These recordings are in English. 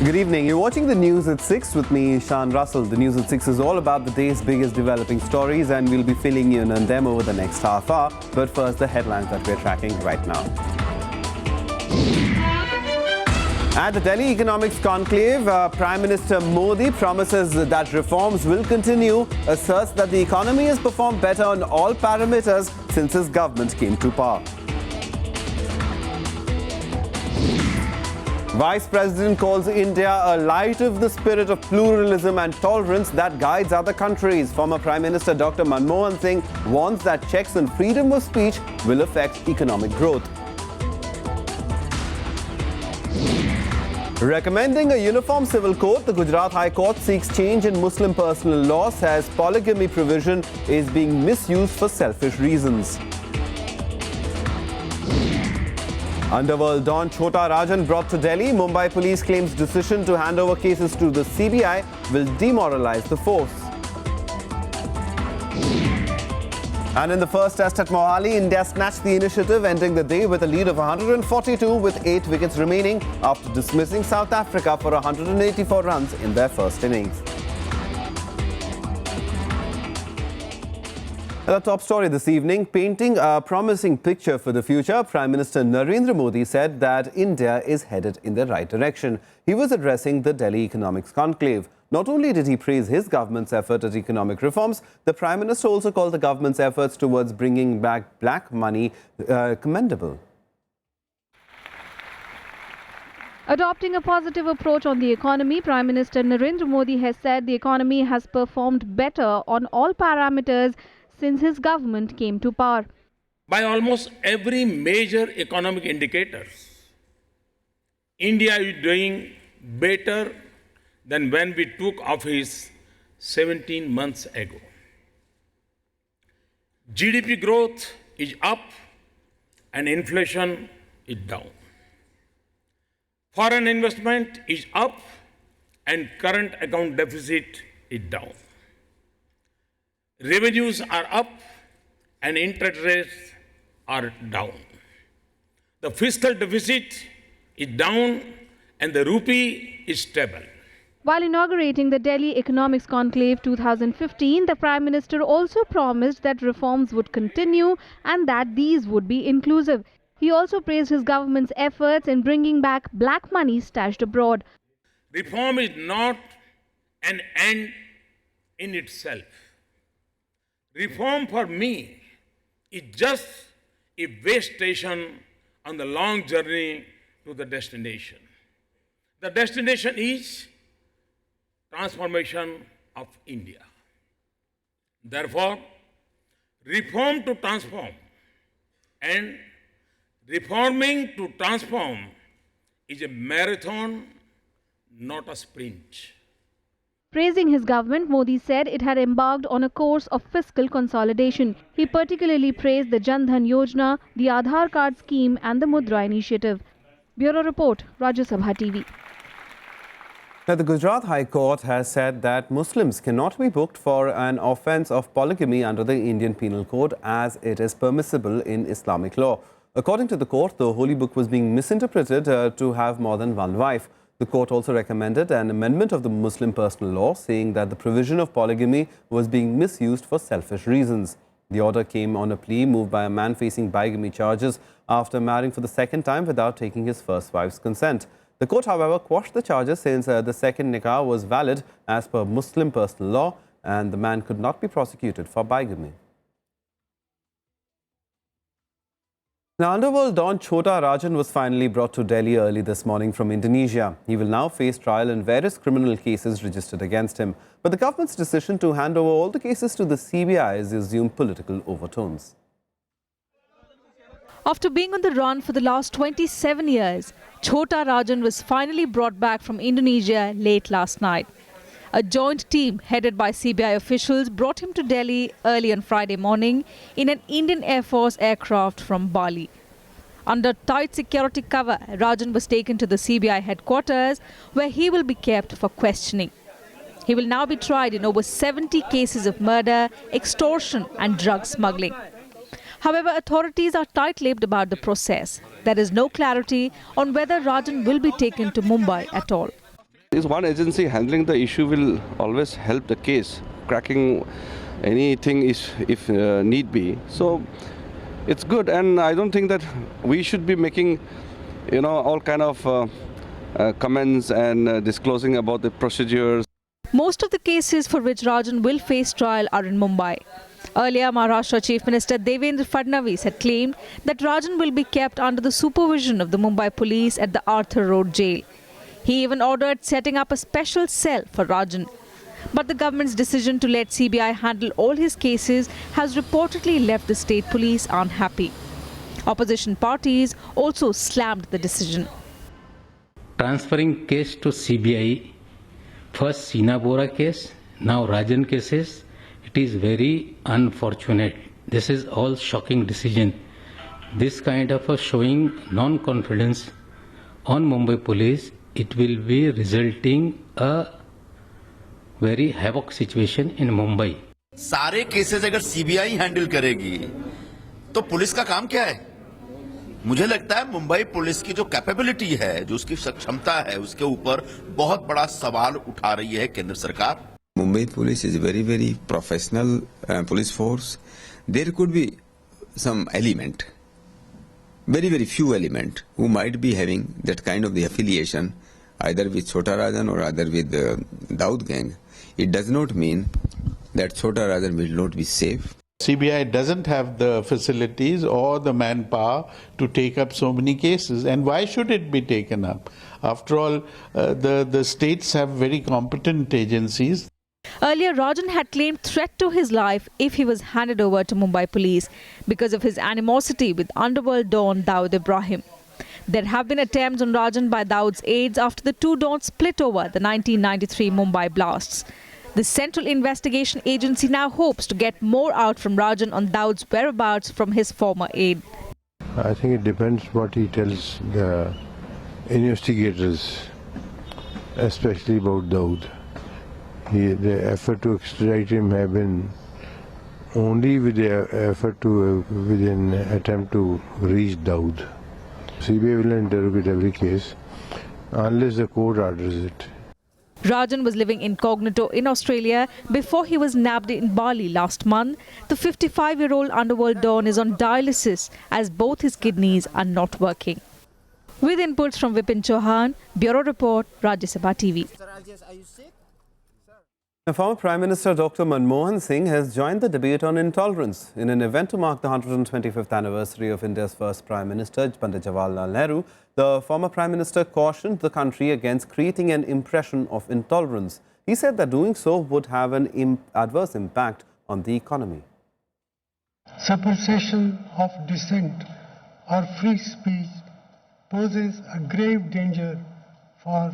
Good evening. You're watching the News at 6 with me, Shan Russell. The News at 6 is all about the day's biggest developing stories, and we'll be filling you in on them over the next half hour. But first, the headlines that we're tracking right now. At the Delhi Economics Conclave, Prime Minister Modi promises that reforms will continue, asserts that the economy has performed better on all parameters since his government came to power. Vice President calls India a light of the spirit of pluralism and tolerance that guides other countries. Former Prime Minister Dr. Manmohan Singh warns that checks on freedom of speech will affect economic growth. Recommending a uniform civil code, the Gujarat High Court seeks change in Muslim personal law, says polygamy provision is being misused for selfish reasons. Underworld Don Chhota Rajan brought to Delhi. Mumbai police claims decision to hand over cases to the CBI will demoralize the force. And in the first test at Mohali, India snatched the initiative, ending the day with a lead of 142 with 8 wickets remaining after dismissing South Africa for 184 runs in their first innings. The top story this evening, painting a promising picture for the future, Prime Minister Narendra Modi said that India is headed in the right direction. He was addressing the Delhi Economics Conclave. Not only did he praise his government's effort at economic reforms, the Prime Minister also called the government's efforts towards bringing back black money commendable. Adopting a positive approach on the economy, Prime Minister Narendra Modi has said the economy has performed better on all parameters since his government came to power. By almost every major economic indicator, India is doing better than when we took office 17 months ago. GDP growth is up and inflation is down. Foreign investment is up and current account deficit is down. Revenues are up and interest rates are down. The fiscal deficit is down and the rupee is stable. While inaugurating the Delhi Economics Conclave 2015, the Prime Minister also promised that reforms would continue and that these would be inclusive. He also praised his government's efforts in bringing back black money stashed abroad. Reform is not an end in itself. Reform for me is just a way station on the long journey to the destination. The destination is transformation of India. Therefore, reform to transform and reforming to transform is a marathon, not a sprint. Praising his government, Modi said it had embarked on a course of fiscal consolidation. He particularly praised the Jan Dhan Yojana, the Aadhaar card scheme and the Mudra initiative. Bureau Report, Rajya Sabha TV. Now, the Gujarat High Court has said that Muslims cannot be booked for an offence of polygamy under the Indian Penal Code as it is permissible in Islamic law. According to the court, the holy book was being misinterpreted to have more than one wife. The court also recommended an amendment of the Muslim personal law, saying that the provision of polygamy was being misused for selfish reasons. The order came on a plea moved by a man facing bigamy charges after marrying for the second time without taking his first wife's consent. The court, however, quashed the charges since the second nikah was valid as per Muslim personal law and the man could not be prosecuted for bigamy. Now, Underworld Don Chhota Rajan was finally brought to Delhi early this morning from Indonesia. He will now face trial in various criminal cases registered against him. But the government's decision to hand over all the cases to the CBI has assumed political overtones. After being on the run for the last 27 years, Chhota Rajan was finally brought back from Indonesia late last night. A joint team headed by CBI officials brought him to Delhi early on Friday morning in an Indian Air Force aircraft from Bali. Under tight security cover, Rajan was taken to the CBI headquarters where he will be kept for questioning. He will now be tried in over 70 cases of murder, extortion and drug smuggling. However, authorities are tight-lipped about the process. There is no clarity on whether Rajan will be taken to Mumbai at all. Is one agency handling the issue will always help the case, cracking anything is if need be. So it's good, and I don't think that we should be making, all kind of comments and disclosing about the procedures. Most of the cases for which Rajan will face trial are in Mumbai. Earlier, Maharashtra Chief Minister Devendra Fadnavis had claimed that Rajan will be kept under the supervision of the Mumbai police at the Arthur Road jail. He even ordered setting up a special cell for Rajan. But the government's decision to let CBI handle all his cases has reportedly left the state police unhappy. Opposition parties also slammed the decision. Transferring case to CBI, first Sina Bora case, now Rajan cases, it is very unfortunate. This is all shocking decision. This kind of a showing non-confidence on Mumbai police, it will be resulting a very havoc situation in Mumbai. सारे cases अगर CBI handle करेगी तो police का काम क्या है? मुझे लगता है मुंबई पुलिस की जो कैपेबिलिटी है, जो उसकी क्षमता है, उसके ऊपर बहुत बड़ा सवाल उठा रही है केंद्र सरकार. Mumbai police is very professional police force. There could be some element, very few element, who might be having that kind of the affiliation, either with Chota Rajan or either with the Daud gang. It does not mean that Chota Rajan will not be safe. CBI doesn't have the facilities or the manpower to take up so many cases. And why should it be taken up? After all, the states have very competent agencies. Earlier, Rajan had claimed threat to his life if he was handed over to Mumbai police because of his animosity with underworld don Dawood Ibrahim. There have been attempts on Rajan by Dawood's aides after the two dons split over the 1993 Mumbai blasts. The Central Investigation Agency now hopes to get more out from Rajan on Dawood's whereabouts from his former aide. I think it depends what he tells the investigators, especially about Dawood. The effort to extradite him have been only with the effort with an attempt to reach Dawood. CBI will interrogate every case unless the court orders it. Rajan was living incognito in Australia before he was nabbed in Bali last month. The 55-year-old underworld don is on dialysis as both his kidneys are not working. With inputs from Vipin Chauhan, Bureau Report, Rajya Sabha TV. The former Prime Minister Dr. Manmohan Singh has joined the debate on intolerance. In an event to mark the 125th anniversary of India's first Prime Minister, Pandit Jawaharlal Nehru, the former Prime Minister cautioned the country against creating an impression of intolerance. He said that doing so would have an adverse impact on the economy. Suppression of dissent or free speech poses a grave danger for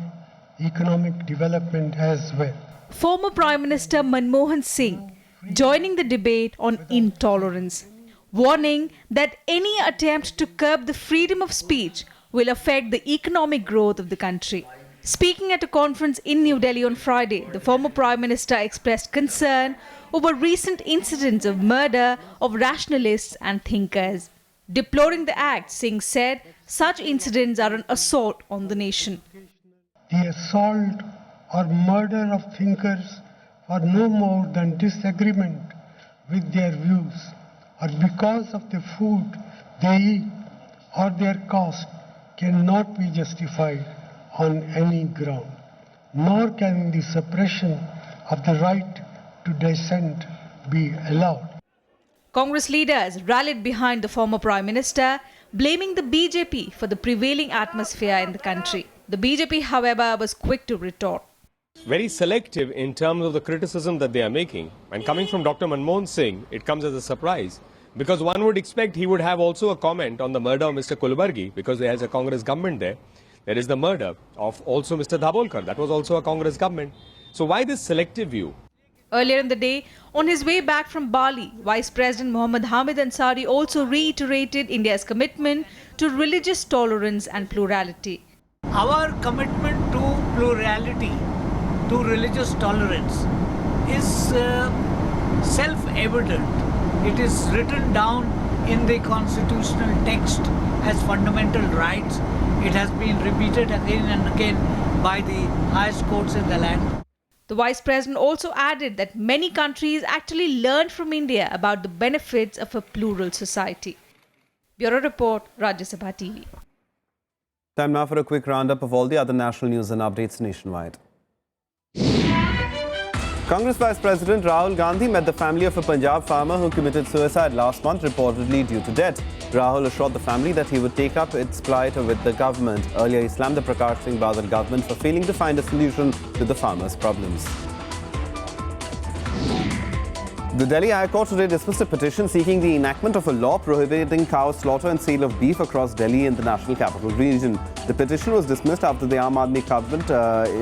economic development as well. Former Prime Minister Manmohan Singh joining the debate on intolerance, warning that any attempt to curb the freedom of speech will affect the economic growth of the country. Speaking at a conference in New Delhi on Friday, the former Prime Minister expressed concern over recent incidents of murder of rationalists and thinkers. Deploring the act, Singh said such incidents are an assault on the nation. The assault or murder of thinkers for no more than disagreement with their views or because of the food they eat or their caste cannot be justified on any ground, nor can the suppression of the right to dissent be allowed. Congress leaders rallied behind the former Prime Minister, blaming the BJP for the prevailing atmosphere in the country. The BJP, however, was quick to retort. Very selective in terms of the criticism that they are making. And coming from Dr. Manmohan Singh, it comes as a surprise. Because one would expect he would have also a comment on the murder of Mr. Kulbargi, because there is a Congress government there. There is the murder of also Mr. Dhabolkar. That was also a Congress government. So why this selective view? Earlier in the day, on his way back from Bali, Vice President Muhammad Hamid Ansari also reiterated India's commitment to religious tolerance and plurality. Our commitment to plurality, to religious tolerance is self-evident. It is written down in the constitutional text as fundamental rights. It has been repeated again and again by the highest courts in the land. The Vice President also added that many countries actually learned from India about the benefits of a plural society. Bureau Report, Rajya Sabha TV. Time now for a quick roundup of all the other national news and updates nationwide. Congress Vice President Rahul Gandhi met the family of a Punjab farmer who committed suicide last month, reportedly due to debt. Rahul assured the family that he would take up its plight with the government. Earlier, he slammed the Prakash Singh Badal government for failing to find a solution to the farmers' problems. The Delhi High Court today dismissed a petition seeking the enactment of a law prohibiting cow slaughter and sale of beef across Delhi and the National Capital Region. The petition was dismissed after the Aam Aadmi government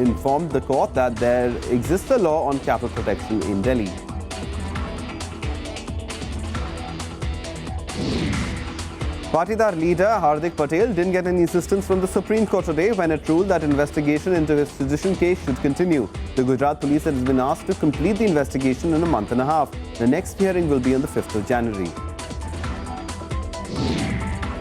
informed the court that there exists a law on cattle protection in Delhi. Patidar leader Hardik Patel didn't get any assistance from the Supreme Court today when it ruled that investigation into his sedition case should continue. The Gujarat police has been asked to complete the investigation in a month and a half. The next hearing will be on the 5th of January.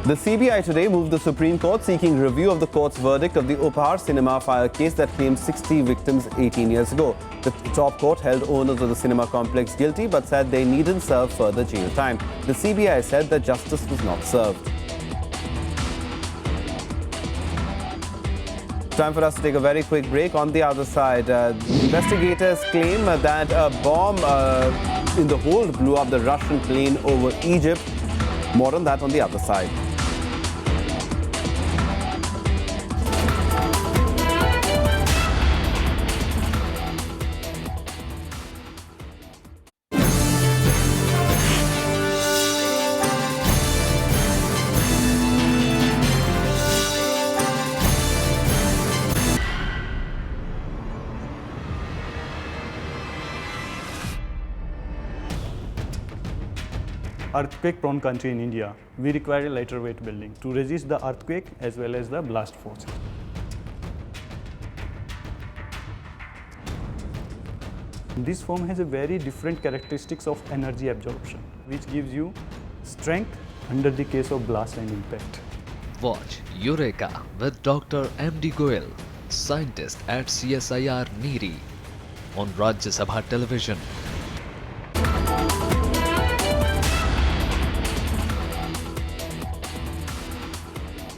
The CBI today moved the Supreme Court seeking review of the court's verdict of the Upahar cinema fire case that claimed 60 victims 18 years ago. The top court held owners of the cinema complex guilty but said they needn't serve further jail time. The CBI said that justice was not served. Time for us to take a very quick break. On the other side, investigators claim that a bomb in the hold blew up the Russian plane over Egypt. More on that on the other side. Earthquake-prone country in India, we require a lighter weight building to resist the earthquake as well as the blast force. This foam has a very different characteristics of energy absorption, which gives you strength under the case of blast and impact. Watch Eureka with Dr. M.D. Goel, scientist at CSIR Neeri, on Rajya Sabha television.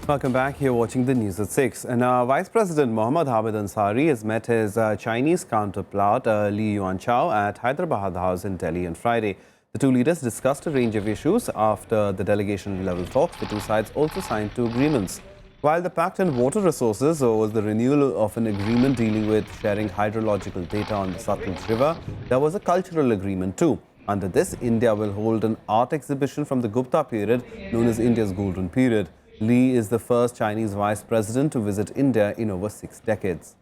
Welcome back. You're watching the news at 6. And Vice President Mohammad Hamid Ansari has met his Chinese counterpart Li Yuanchao at Hyderabad House in Delhi on Friday. The two leaders discussed a range of issues. After the delegation-level talks, the two sides also signed two agreements. While the pact on water resources was the renewal of an agreement dealing with sharing hydrological data on the Satluj River, there was a cultural agreement too. Under this, India will hold an art exhibition from the Gupta period known as India's Golden Period. Li is the first Chinese vice president to visit India in over 6 decades.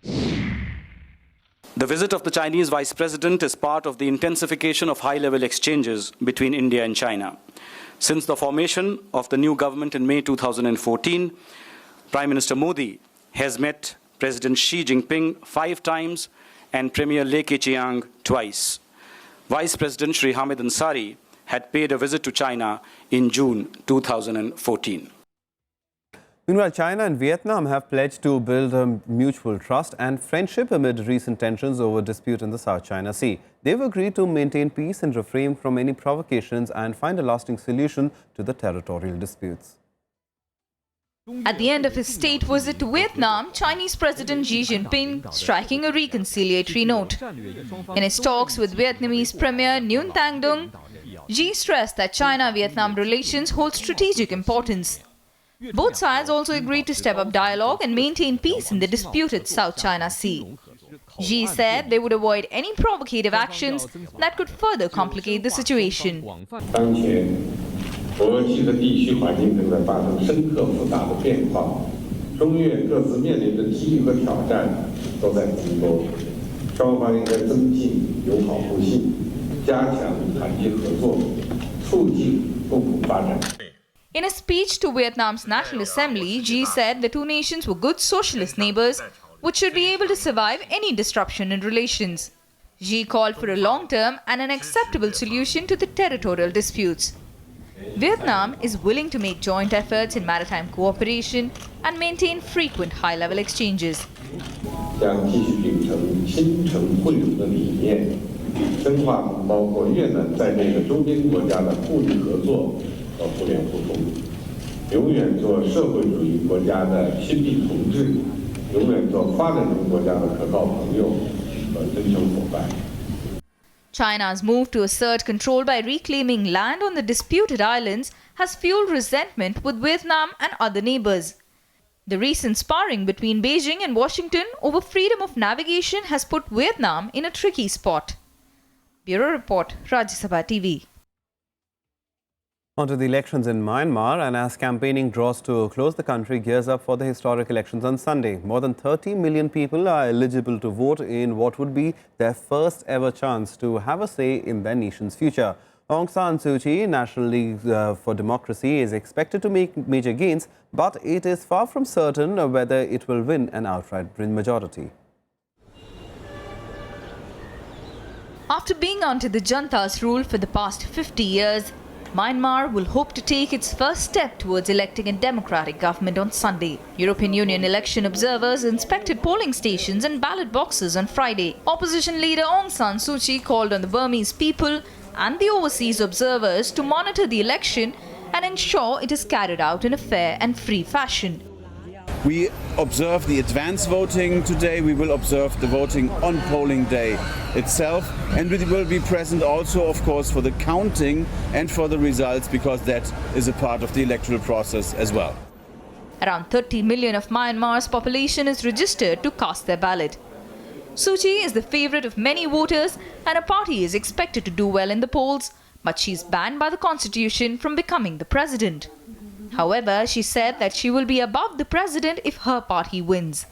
The visit of the Chinese vice president is part of the intensification of high-level exchanges between India and China. Since the formation of the new government in May 2014, Prime Minister Modi has met President Xi Jinping 5 times and Premier Li Keqiang twice. Vice President Shri Hamid Ansari had paid a visit to China in June 2014. Meanwhile, China and Vietnam have pledged to build a mutual trust and friendship amid recent tensions over dispute in the South China Sea. They've agreed to maintain peace and refrain from any provocations and find a lasting solution to the territorial disputes. At the end of his state visit to Vietnam, Chinese President Xi Jinping striking a reconciliatory note. In his talks with Vietnamese Premier Nguyen Thanh Dung, Xi stressed that China-Vietnam relations hold strategic importance. Both sides also agreed to step up dialogue and maintain peace in the disputed South China Sea. Xi said they would avoid any provocative actions that could further complicate the situation. 国际和地区环境正在发生深刻复杂的变化，中越各自面临的机遇和挑战都在增多，双方应该增进友好互信，加强团结合作，促进共同发展。 In a speech to Vietnam's National Assembly, Xi said the two nations were good socialist neighbors which should be able to survive any disruption in relations. Xi called for a long-term and an acceptable solution to the territorial disputes. Vietnam is willing to make joint efforts in maritime cooperation and maintain frequent high-level exchanges. 将继续秉承亲诚惠容的理念，深化包括越南在内的周边国家的互利合作和互联互通，永远做社会主义国家的亲密同志，永远做发展中国家的可靠朋友和真诚伙伴。 China's move to assert control by reclaiming land on the disputed islands has fueled resentment with Vietnam and other neighbors. The recent sparring between Beijing and Washington over freedom of navigation has put Vietnam in a tricky spot. Bureau Report, Rajya Sabha TV. On to the elections in Myanmar, and as campaigning draws to a close, the country gears up for the historic elections on Sunday. More than 30 million people are eligible to vote in what would be their first ever chance to have a say in their nation's future. Aung San Suu Kyi, National League for Democracy, is expected to make major gains, but it is far from certain whether it will win an outright majority. After being under the junta's rule for the past 50 years, Myanmar will hope to take its first step towards electing a democratic government on Sunday. European Union election observers inspected polling stations and ballot boxes on Friday. Opposition leader Aung San Suu Kyi called on the Burmese people and the overseas observers to monitor the election and ensure it is carried out in a fair and free fashion. We observe the advance voting today. We will observe the voting on polling day itself, and we will be present also, of course, for the counting and for the results, because that is a part of the electoral process as well. Around 30 million of Myanmar's population is registered to cast their ballot. Suu Kyi is the favourite of many voters and her party is expected to do well in the polls, but she is banned by the constitution from becoming the president. However, she said that she will be above the president if her party wins.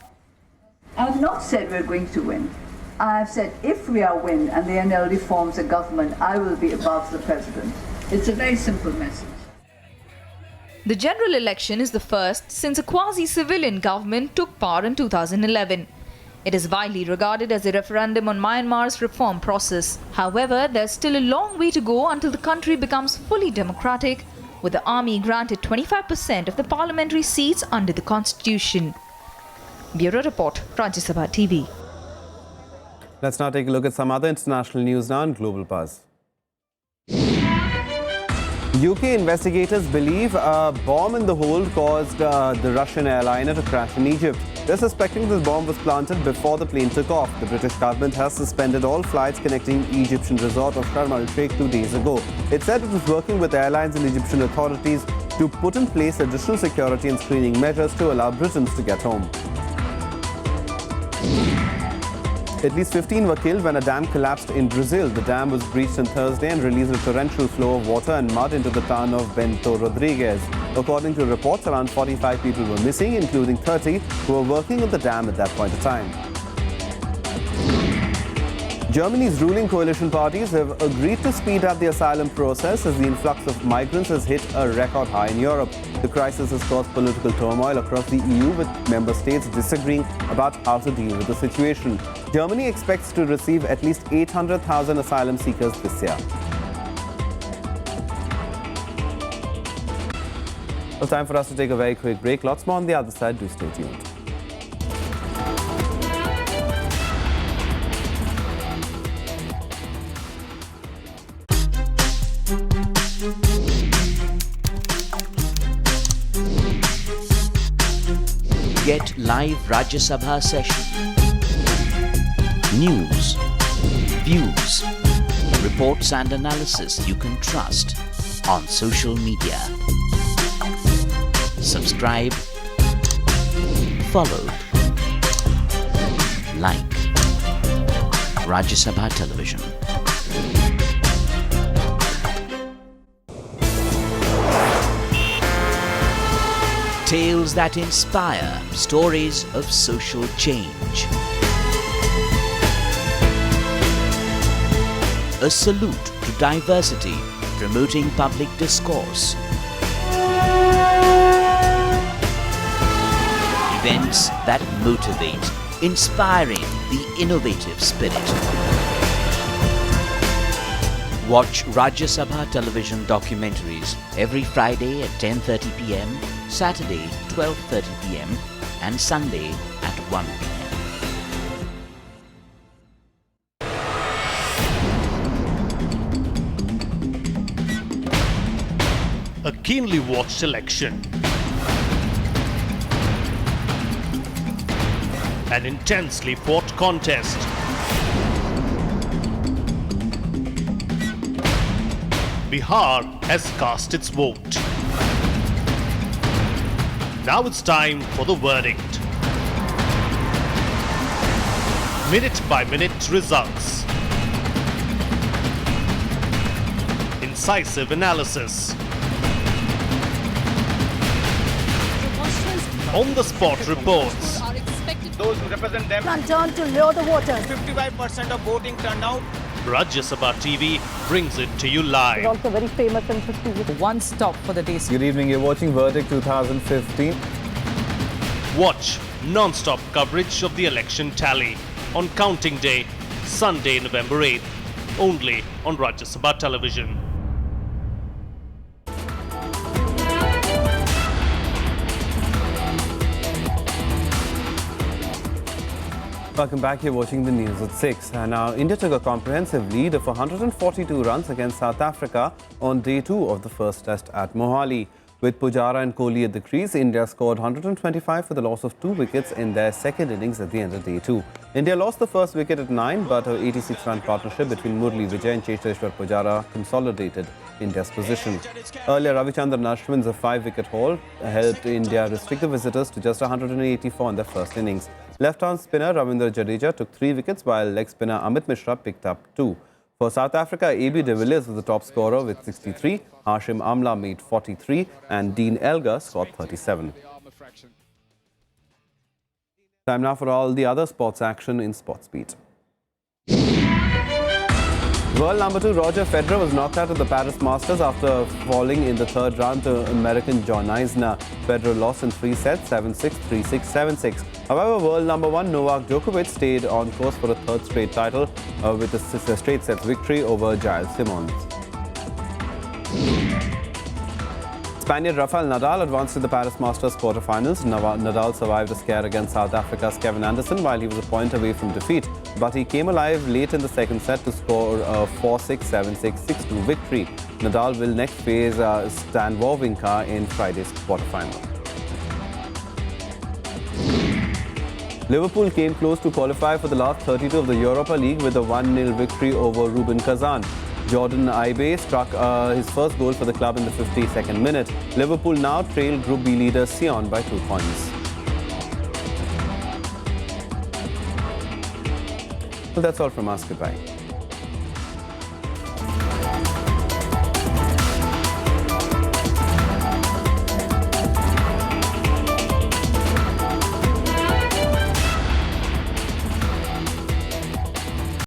I have not said we're going to win. I have said if we are win and the NLD forms a government, I will be above the president. It's a very simple message. The general election is the first since a quasi-civilian government took power in 2011. It is widely regarded as a referendum on Myanmar's reform process. However, there's still a long way to go until the country becomes fully democratic, with the army granted 25% of the parliamentary seats under the constitution. Bureau Report, Rajya Sabha TV. Let's now take a look at some other international news now in Global Buzz. UK investigators believe a bomb in the hold caused the Russian airliner to crash in Egypt. They're suspecting the bomb was planted before the plane took off. The British government has suspended all flights connecting Egyptian resort of Sharm el-Sheikh 2 days ago. It said it was working with airlines and Egyptian authorities to put in place additional security and screening measures to allow Britons to get home. At least 15 were killed when a dam collapsed in Brazil. The dam was breached on Thursday and released a torrential flow of water and mud into the town of Bento Rodrigues. According to reports, around 45 people were missing, including 30 who were working on the dam at that point in time. Germany's ruling coalition parties have agreed to speed up the asylum process as the influx of migrants has hit a record high in Europe. The crisis has caused political turmoil across the EU, with member states disagreeing about how to deal with the situation. Germany expects to receive at least 800,000 asylum seekers this year. It's time for us to take a very quick break. Lots more on the other side. Do stay tuned. Get live Rajya Sabha session. News, views, reports and analysis you can trust on social media. Subscribe, follow, like Rajya Sabha Television. Tales that inspire, stories of social change. A salute to diversity, promoting public discourse. Events that motivate, inspiring the innovative spirit. Watch Rajya Sabha television documentaries every Friday at 10:30 p.m, Saturday 12:30 p.m, and Sunday at 1 p.m. A keenly watched election. An intensely fought contest. Bihar has cast its vote. Now it's time for the verdict. Minute by minute results. Incisive analysis. On the spot reports. Those who represent them can turn to lure the voters. 55% of voting turnout. Rajya Sabha TV brings it to you live. It's also very famous and prestigious. One stop for the day. Good evening, you're watching Verdict 2015. Watch non-stop coverage of the election tally on counting day, Sunday, November 8th, only on Rajya Sabha television. Welcome back. You're watching the news at 6. And now India took a comprehensive lead of 142 runs against South Africa on day 2 of the first test at Mohali. With Pujara and Kohli at the crease, India scored 125 for the loss of 2 wickets in their second innings at the end of day 2. India lost the first wicket at 9, but an 86-run partnership between Murli Vijay and Cheteshwar Pujara consolidated India's position. Earlier, Ravichandran Ashwin's 5-wicket haul helped India restrict the visitors to just 184 in their first innings. Left-arm spinner Ravindra Jadeja took 3 wickets, while leg spinner Amit Mishra picked up 2. For South Africa, AB de Villiers was the top scorer with 63, Hashim Amla made 43 and Dean Elgar scored 37. Time now for all the other sports action in Sportsbeat. World number 2 Roger Federer was knocked out of the Paris Masters after falling in the third round to American John Isner. Federer lost in 3 sets, 7-6, 3-6, 7-6. However, world number 1 Novak Djokovic stayed on course for a third straight title with a straight sets victory over Giles Simmons. Spaniard Rafael Nadal advanced to the Paris Masters quarterfinals. Nadal survived a scare against South Africa's Kevin Anderson while he was a point away from defeat. But he came alive late in the second set to score a 4-6, 7-6, 6-2 victory. Nadal will next face Stan Wawrinka in Friday's quarterfinal. Liverpool came close to qualify for the last 32 of the Europa League with a 1-0 victory over Rubin Kazan. Jordan Ibe struck his first goal for the club in the 52nd minute. Liverpool now trail Group B leader Sion by 2 points. Well, that's all from us. Goodbye.